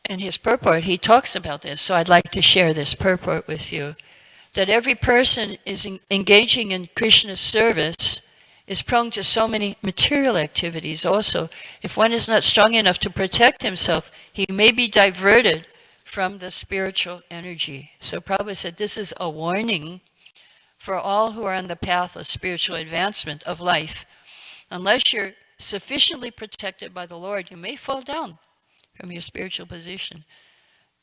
in his purport, he talks about this, so I'd like to share this purport with you. That every person is engaging in Krishna's service is prone to so many material activities also. If one is not strong enough to protect himself, he may be diverted from the spiritual energy. So Prabhupada said this is a warning for all who are on the path of spiritual advancement of life. Unless you're sufficiently protected by the Lord, you may fall down from your spiritual position.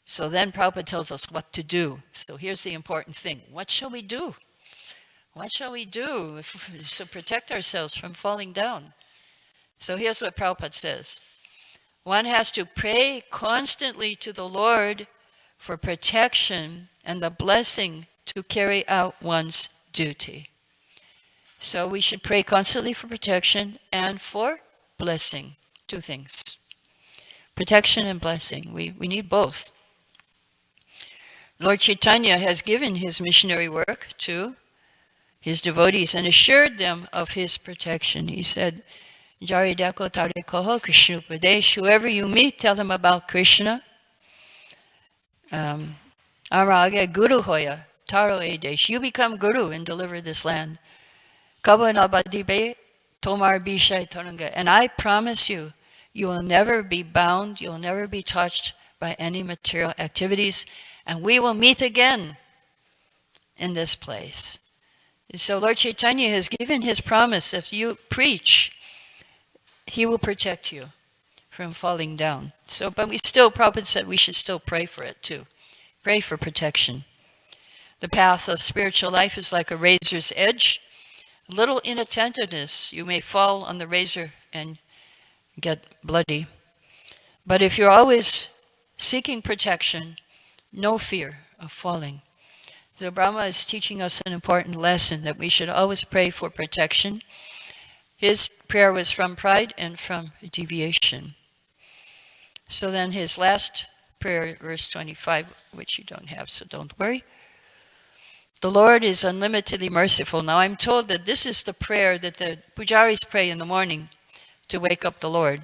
So then Prabhupada tells us what to do. So here's the important thing. What shall we do? What shall we do to protect ourselves from falling down? So here's what Prabhupada says. One has to pray constantly to the Lord for protection and the blessing to carry out one's duty. So we should pray constantly for protection and for blessing. Two things. Protection and blessing. We need both. Lord Chaitanya has given his missionary work to his devotees and assured them of his protection. He said, Jaridako Tarikoho Krishna Upadesh, whoever you meet, tell them about Krishna. Amrage Guru Hoya, Taro Edesh, you become Guru and deliver this land. Kabanabadibe Tomar Bishai Toranga, and I promise you, you will never be bound, you will never be touched by any material activities, and we will meet again in this place. So Lord Chaitanya has given his promise, if you preach, he will protect you from falling down. So, but Prabhupada said we should still pray for it too. Pray for protection. The path of spiritual life is like a razor's edge. A little inattentiveness, you may fall on the razor and get bloody. But if you're always seeking protection, no fear of falling. So Brahma is teaching us an important lesson that we should always pray for protection. His prayer was from pride and from deviation. So then his last prayer, verse 25, which you don't have, so don't worry. The Lord is unlimitedly merciful. Now I'm told that this is the prayer that the pujaris pray in the morning to wake up the Lord.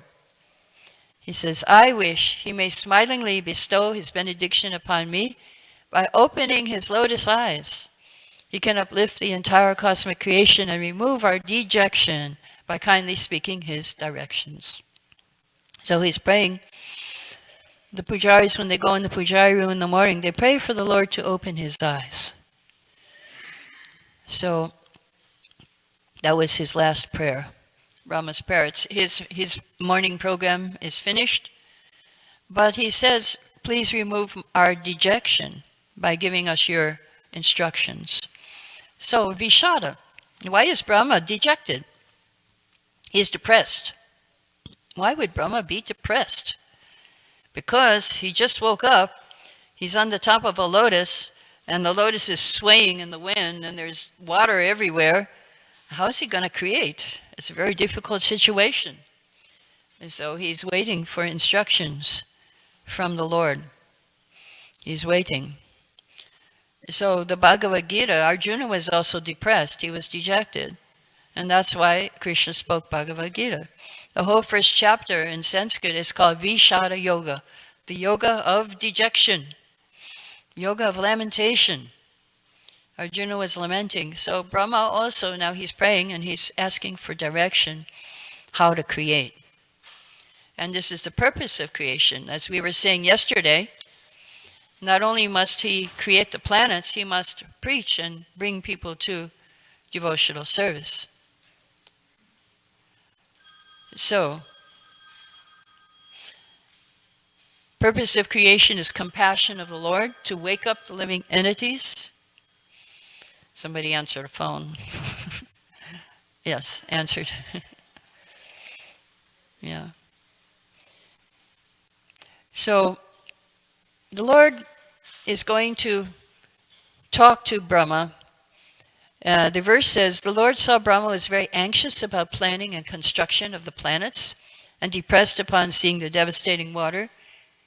He says, I wish he may smilingly bestow his benediction upon me by opening his lotus eyes. He can uplift the entire cosmic creation and remove our dejection by kindly speaking his directions. So he's praying. The pujaris, when they go in the pujari room in the morning, they pray for the Lord to open his eyes. So that was his last prayer, Brahma's prayer. His morning program is finished, but he says, please remove our dejection by giving us your instructions. So Vishada, why is Brahma dejected? He's depressed. Why would Brahma be depressed? Because he just woke up, he's on the top of a lotus, and the lotus is swaying in the wind, and there's water everywhere. How is he going to create? It's a very difficult situation. And so he's waiting for instructions from the Lord. He's waiting. So the Bhagavad Gita, Arjuna was also depressed. He was dejected. And that's why Krishna spoke Bhagavad Gita. The whole first chapter in Sanskrit is called Vishada Yoga, the yoga of dejection, yoga of lamentation. Arjuna was lamenting. So Brahma also, now he's praying and he's asking for direction, how to create. And this is the purpose of creation. As we were saying yesterday, not only must he create the planets, he must preach and bring people to devotional service. So, purpose of creation is compassion of the Lord, to wake up the living entities. Somebody answered a phone. Yes, answered. Yeah. So, the Lord is going to talk to Brahma. The verse says, the Lord saw Brahma was very anxious about planning and construction of the planets and depressed upon seeing the devastating water.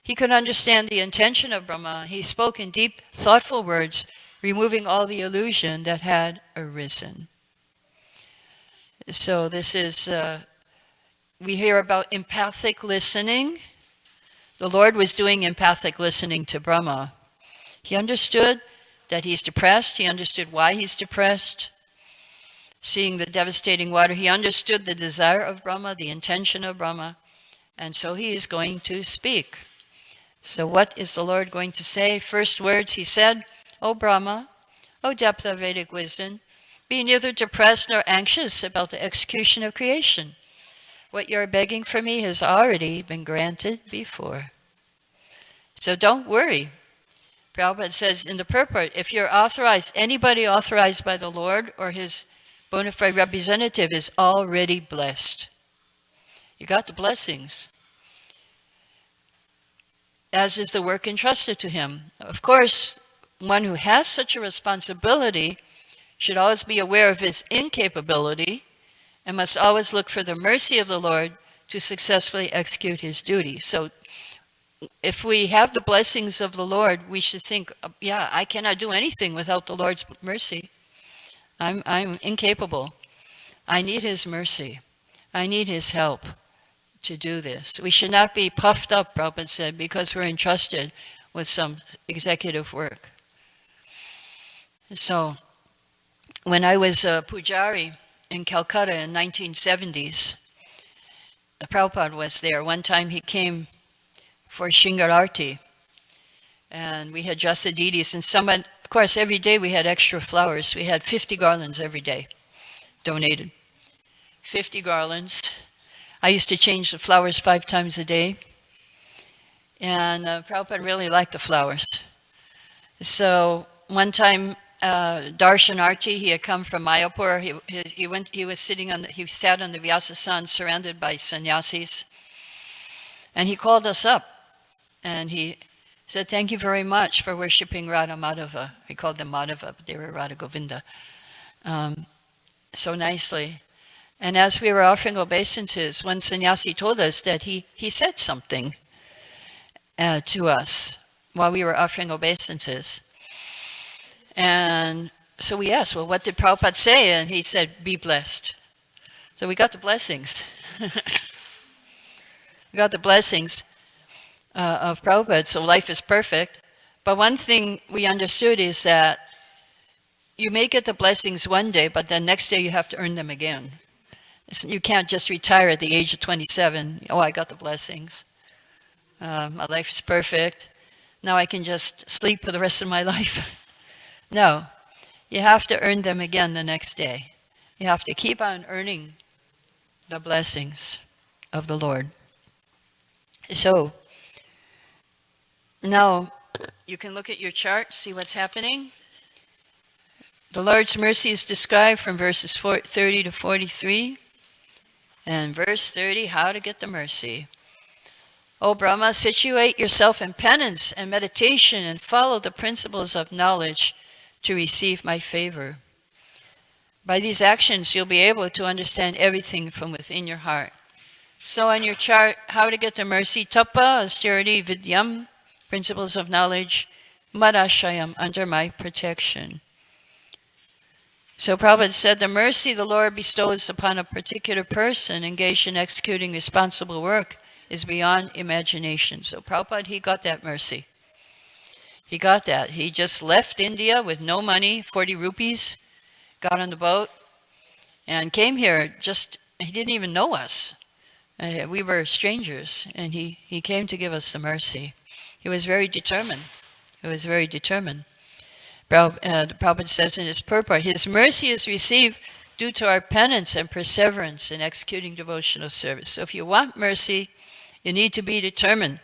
He could understand the intention of Brahma. He spoke in deep, thoughtful words, removing all the illusion that had arisen. So this is, we hear about empathic listening. the Lord was doing empathic listening to Brahma. He understood that he's depressed. He understood why he's depressed. Seeing the devastating water, he understood the desire of Brahma, the intention of Brahma, and so he is going to speak. So what is the Lord going to say? First words he said, O Brahma, O depth of Vedic wisdom, be neither depressed nor anxious about the execution of creation. What you're begging for me has already been granted before. So don't worry. Prabhupada says in the purport, if you're authorized, anybody authorized by the Lord or his bona fide representative is already blessed. You got the blessings. As is the work entrusted to him. Of course, one who has such a responsibility should always be aware of his incapability and must always look for the mercy of the Lord to successfully execute his duty. So if we have the blessings of the Lord, we should think, yeah, I cannot do anything without the Lord's mercy. I'm incapable. I need his mercy. I need his help to do this. We should not be puffed up, Prabhupada said, because we're entrusted with some executive work. So, when I was a pujari in Calcutta in 1970s, Prabhupada was there. One time he came for Shingararti, and we had Jasadidis, and someone, of course, every day we had extra flowers. We had 50 garlands every day donated. 50 garlands. I used to change the flowers 5 times a day, and Prabhupada really liked the flowers. So one time, Darshanarti, he had come from Mayapur. He sat on the Vyasasan surrounded by sannyasis, and he called us up, and he said, "Thank you very much for worshiping Radha Madhava." He called them Madhava, but they were Radha Govinda. So nicely. And as we were offering obeisances, one sannyasi told us that he said something to us while we were offering obeisances. And so we asked, well, what did Prabhupada say? And he said, be blessed. So we got the blessings. We got the blessings of Prabhupada, so life is perfect. But one thing we understood is that you may get the blessings one day, but the next day you have to earn them again. You can't just retire at the age of 27. Oh, I got the blessings. My life is perfect. Now I can just sleep for the rest of my life. No, you have to earn them again the next day. You have to keep on earning the blessings of the Lord. So, now you can look at your chart, see what's happening. The Lord's mercy is described from verses 30 to 43. And verse 30, how to get the mercy. O Brahma, situate yourself in penance and meditation and follow the principles of knowledge to receive my favor. By these actions, you'll be able to understand everything from within your heart. So on your chart, how to get the mercy, tapa, austerity, vidyam, principles of knowledge, madashayam, under my protection. So Prabhupada said, the mercy the Lord bestows upon a particular person engaged in executing responsible work is beyond imagination. So Prabhupada, he got that mercy. He got that. He just left India with no money, 40 rupees, got on the boat, and came here. He didn't even know us. We were strangers, and he came to give us the mercy. He was very determined. He was very determined. The Prabhupada says in his purport, his mercy is received due to our penance and perseverance in executing devotional service. So if you want mercy, you need to be determined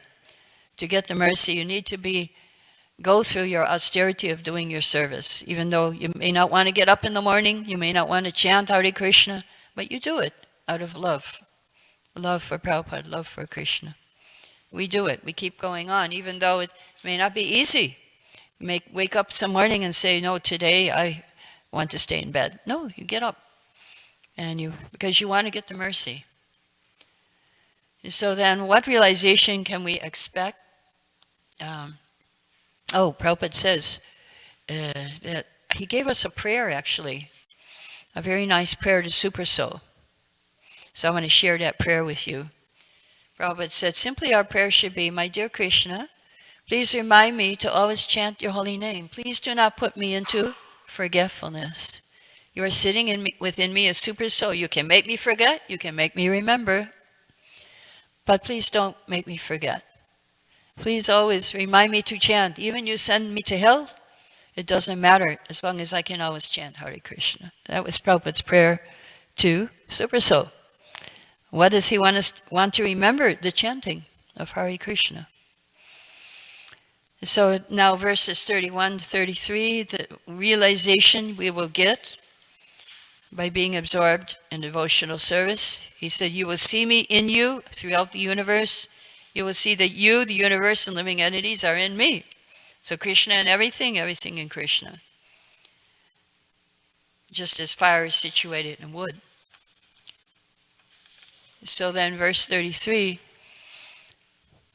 to get the mercy. You need to go through your austerity of doing your service. Even though you may not want to get up in the morning, you may not want to chant Hare Krishna, but you do it out of love. Love for Prabhupada, love for Krishna. We do it. We keep going on, even though it may not be easy. Wake up some morning and say, no, today I want to stay in bed. No, you get up, because you want to get the mercy. So then, what realization can we expect? Prabhupada says that he gave us a prayer, actually, a very nice prayer to Super Soul. So I want to share that prayer with you. Prabhupada said, simply our prayer should be, my dear Krishna, please remind me to always chant your holy name. Please do not put me into forgetfulness. You are sitting within me as super soul. You can make me forget, you can make me remember, but please don't make me forget. Please always remind me to chant. Even you send me to hell, it doesn't matter as long as I can always chant Hare Krishna. That was Prabhupada's prayer to Super Soul. What does he want to remember? The chanting of Hare Krishna. So now verses 31 to 33, the realization we will get by being absorbed in devotional service. He said, you will see me in you throughout the universe. You will see that you, the universe, and living entities are in me. So Krishna in everything, everything in Krishna. Just as fire is situated in wood. So then verse 33,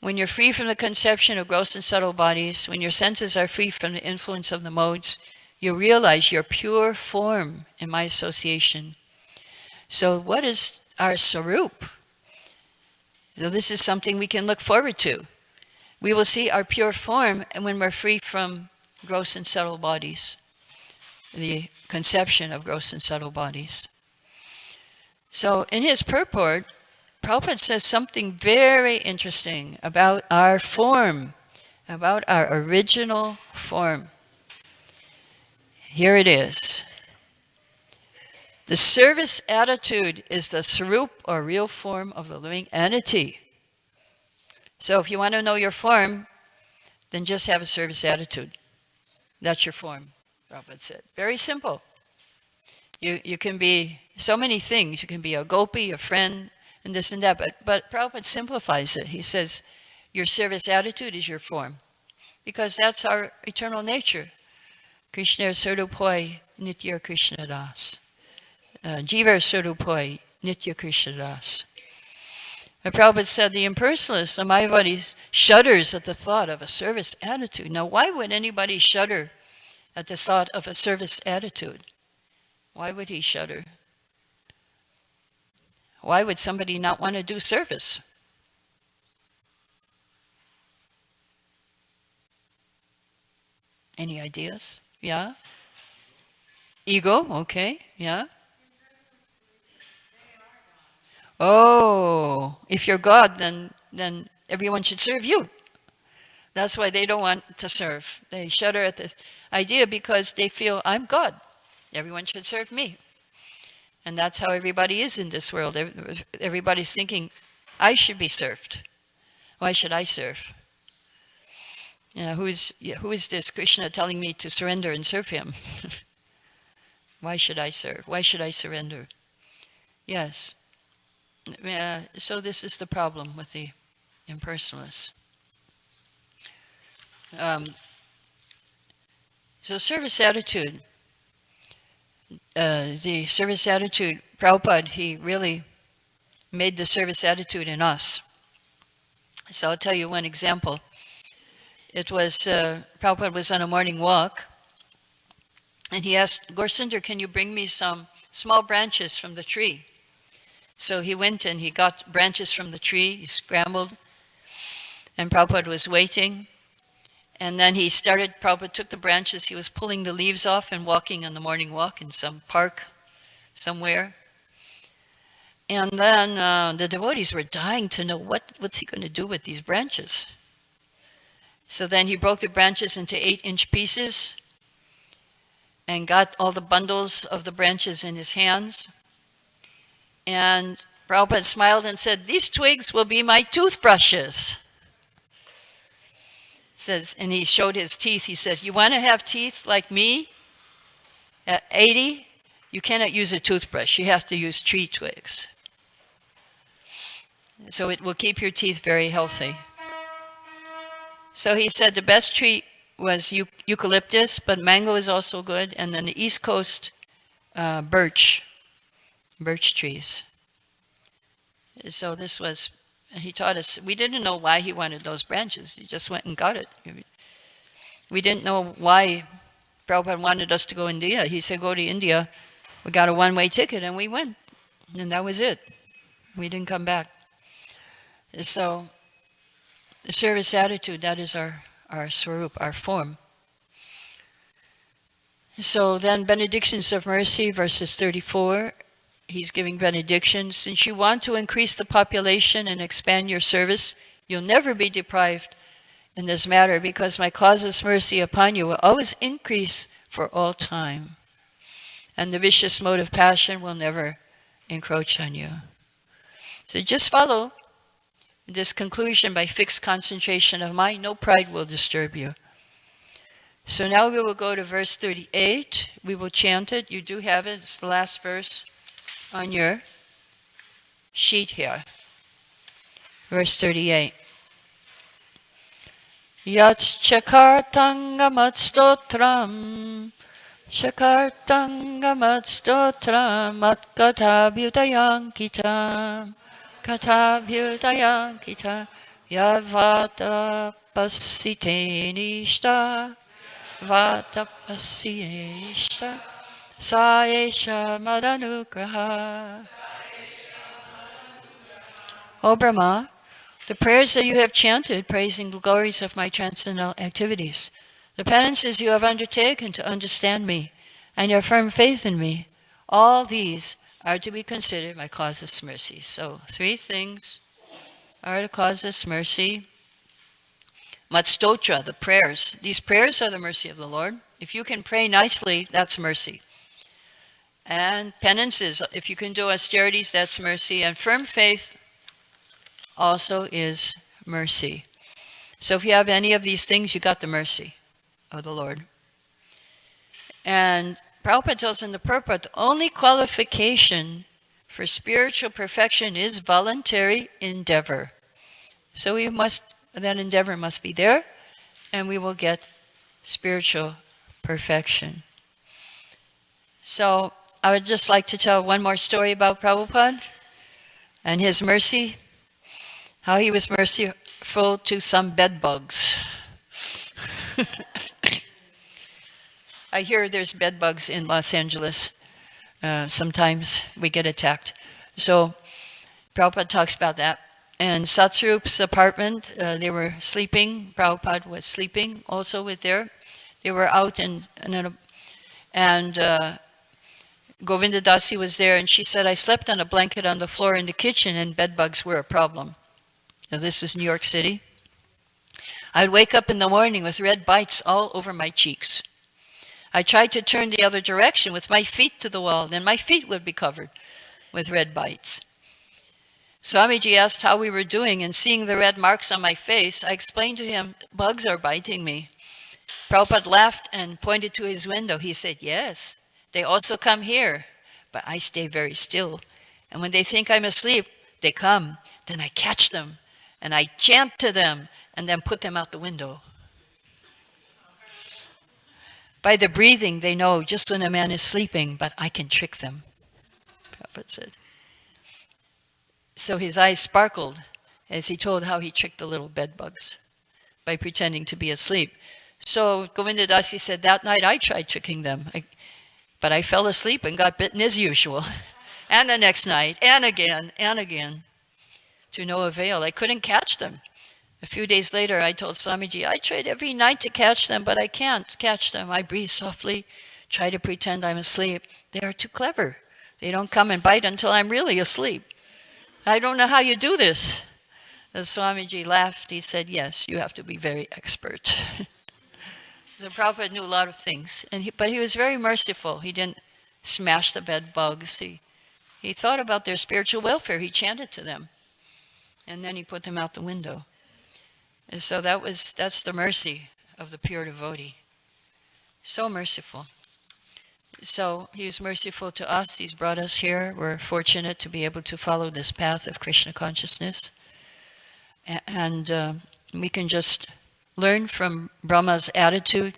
when you're free from the conception of gross and subtle bodies, when your senses are free from the influence of the modes, you realize your pure form in my association. So what is our sarup? So this is something we can look forward to. We will see our pure form when we're free from gross and subtle bodies, the conception of gross and subtle bodies. So in his purport, Prabhupada says something very interesting about our form, about our original form. Here it is. The service attitude is the sarup or real form of the living entity. So if you want to know your form, then just have a service attitude. That's your form, Prabhupada said. Very simple. You can be so many things. You can be a gopi, a friend, and this and that. But Prabhupada simplifies it. He says, your service attitude is your form. Because that's our eternal nature. Krishna Sarupoi Nitya Krishna Das. Jiva Sarupoi Nitya Krishna Das. And Prabhupada said the impersonalist, the Mayavadis, shudders at the thought of a service attitude. Now, why would anybody shudder at the thought of a service attitude? Why would he shudder? Why would somebody not want to do service? Any ideas? Yeah? Ego? Okay. Yeah? Oh, if you're God, then everyone should serve you. That's why they don't want to serve. They shudder at this idea because they feel, I'm God. Everyone should serve me. And that's how everybody is in this world. Everybody's thinking, I should be served. Why should I serve? Who is this Krishna telling me to surrender and serve him? Why should I serve? Why should I surrender? Yes. So this is the problem with the impersonalists. So service attitude. The service attitude, Prabhupada, he really made the service attitude in us. So I'll tell you one example. It was, Prabhupada was on a morning walk, and he asked, Gorsinder, can you bring me some small branches from the tree? So he went and he got branches from the tree, he scrambled, and Prabhupada was waiting. And then Prabhupada took the branches, he was pulling the leaves off and walking on the morning walk in some park somewhere. And then the devotees were dying to know what's he going to do with these branches. So then he broke the branches into 8-inch pieces and got all the bundles of the branches in his hands. And Prabhupada smiled and said, these twigs will be my toothbrushes. And he showed his teeth. He said, you want to have teeth like me at 80? You cannot use a toothbrush. You have to use tree twigs. So it will keep your teeth very healthy. So he said the best tree was eucalyptus, but mango is also good. And then the East Coast birch trees. So he taught us, we didn't know why he wanted those branches. He just went and got it. We didn't know why Prabhupada wanted us to go to India. He said, go to India. We got a one-way ticket and we went. And that was it. We didn't come back. So the service attitude, that is our swarup, our form. So then benedictions of mercy, verses 34, he's giving benedictions. Since you want to increase the population and expand your service, you'll never be deprived in this matter, because my causeless mercy upon you will always increase for all time. And the vicious mode of passion will never encroach on you. So just follow this conclusion by fixed concentration of mind. No pride will disturb you. So now we will go to verse 38. We will chant it. You do have it. It's the last verse on your sheet here. Verse 38. Yatschakartangamatstotram Shakartangamatstotram Matkatabhyutayankitam Katabhyutayankitam Yavata Pasitenishta Vatapasiyeshta Saesha Madanugraha. O Brahma, the prayers that you have chanted praising the glories of my transcendental activities, the penances you have undertaken to understand me, and your firm faith in me, all these are to be considered my causeless mercy. So 3 things are to causeless mercy. Matstotra, the prayers. These prayers are the mercy of the Lord. If you can pray nicely, that's mercy. And penances, if you can do austerities, that's mercy. And firm faith also is mercy. So if you have any of these things, you got the mercy of the Lord. And Prabhupada tells in the purport, the only qualification for spiritual perfection is voluntary endeavor. So that endeavor must be there, and we will get spiritual perfection. So I would just like to tell one more story about Prabhupada and his mercy, how he was merciful to some bed bugs. I hear there's bed bugs in Los Angeles. Sometimes we get attacked. So Prabhupada talks about that. And Satsarup's apartment, they were sleeping. Prabhupada was sleeping also with there. They were out and Govinda Dasi was there, and she said, I slept on a blanket on the floor in the kitchen and bed bugs were a problem. Now this was New York City. I'd wake up in the morning with red bites all over my cheeks. I tried to turn the other direction with my feet to the wall, then my feet would be covered with red bites. Swamiji asked how we were doing, and seeing the red marks on my face, I explained to him, bugs are biting me. Prabhupada laughed and pointed to his window. He said, yes, they also come here, but I stay very still. And when they think I'm asleep, they come. Then I catch them, and I chant to them, and then put them out the window. By the breathing, they know just when a man is sleeping, but I can trick them, Prabhupada said. So his eyes sparkled as he told how he tricked the little bed bugs by pretending to be asleep. So Govinda Dasi said, that night I tried tricking them, but I fell asleep and got bitten as usual. And the next night, and again, to no avail. I couldn't catch them. A few days later, I told Swamiji, I tried every night to catch them, but I can't catch them. I breathe softly, try to pretend I'm asleep. They are too clever. They don't come and bite until I'm really asleep. I don't know how you do this. The Swamiji laughed. He said, yes, you have to be very expert. The Prabhupada knew a lot of things, but he was very merciful. He didn't smash the bed bugs. He thought about their spiritual welfare. He chanted to them. And then he put them out the window. And so that's the mercy of the pure devotee. So merciful. So he was merciful to us. He's brought us here. We're fortunate to be able to follow this path of Krishna consciousness. And we can just learn from Brahma's attitude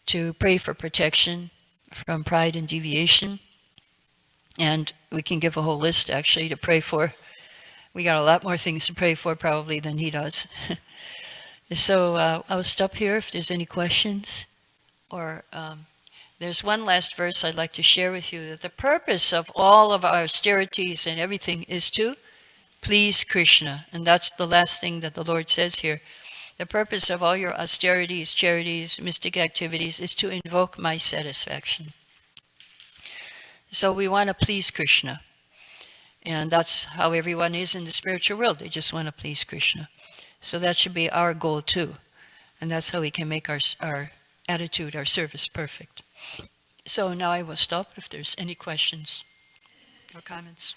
to pray for protection from pride and deviation. And we can give a whole list, actually, to pray for. We got a lot more things to pray for, probably, than he does. So I'll stop here if there's any questions. Or there's one last verse I'd like to share with you, that the purpose of all of our austerities and everything is to Please Krishna. And that's the last thing that the Lord says here. The purpose of all your austerities, charities, mystic activities is to invoke my satisfaction. So we want to please Krishna. And that's how everyone is in the spiritual world. They just want to please Krishna. So that should be our goal too. And that's how we can make our attitude, our service perfect. So now I will stop if there's any questions or comments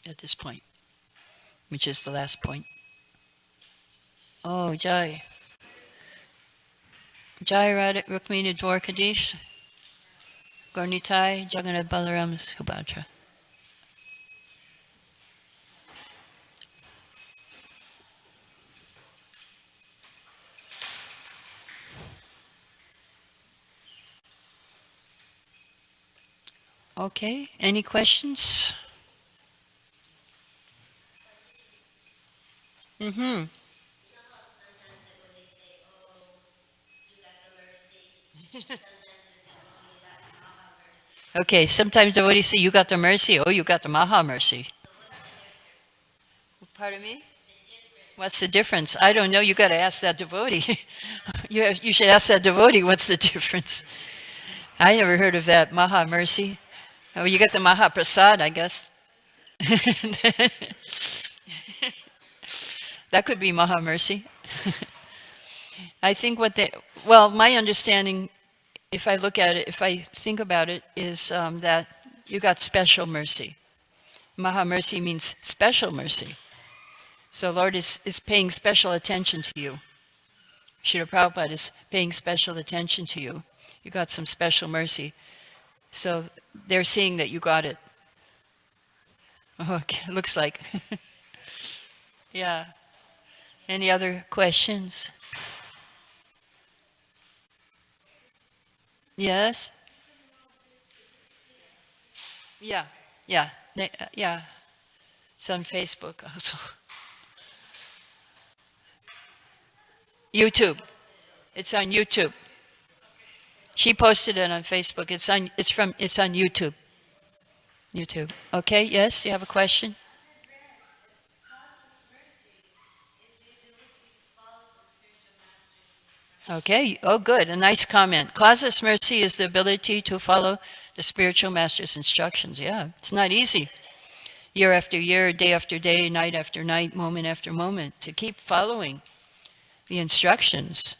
at this point, which is the last point. Oh, Jai. Jai Radha Rukmini Dwarkadish. Gornitai Jagannath Balaram Subhadra. Okay, any questions? Mm-hmm. Okay, sometimes devotees say, you got the mercy. Oh, you got the Maha mercy. Pardon me? What's the difference? I don't know. You got to ask that devotee. You should ask that devotee what's the difference. I never heard of that Maha mercy. Oh, you got the Maha Prasad, I guess. That could be Maha mercy. I think my understanding, if I look at it, if I think about it, is that you got special mercy. Maha mercy means special mercy. So Lord is paying special attention to you. Srila Prabhupada is paying special attention to you. You got some special mercy. So they're seeing that you got it. Okay, looks like. Yeah. Any other questions? Yes? Yeah. Yeah. Yeah. It's on Facebook also. YouTube. It's on YouTube. She posted it on Facebook. It's on YouTube. YouTube. Okay, yes, you have a question? Okay, oh good, a nice comment. Causeless mercy is the ability to follow the spiritual master's instructions. Yeah, it's not easy. Year after year, day after day, night after night, moment after moment, to keep following the instructions,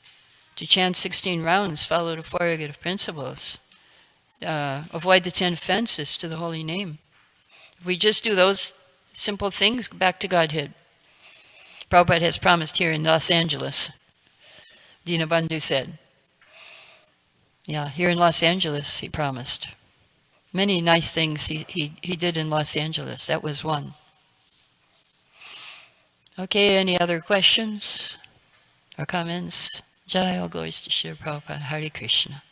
to chant 16 rounds, follow the four negative principles, avoid the 10 offenses to the holy name. If we just do those simple things, back to Godhead. Prabhupada has promised here in Los Angeles. Dinabandhu said. Yeah, here in Los Angeles, he promised. Many nice things he did in Los Angeles. That was one. Okay, any other questions or comments? Jai, all glories to Srila Prabhupada. Hare Krishna.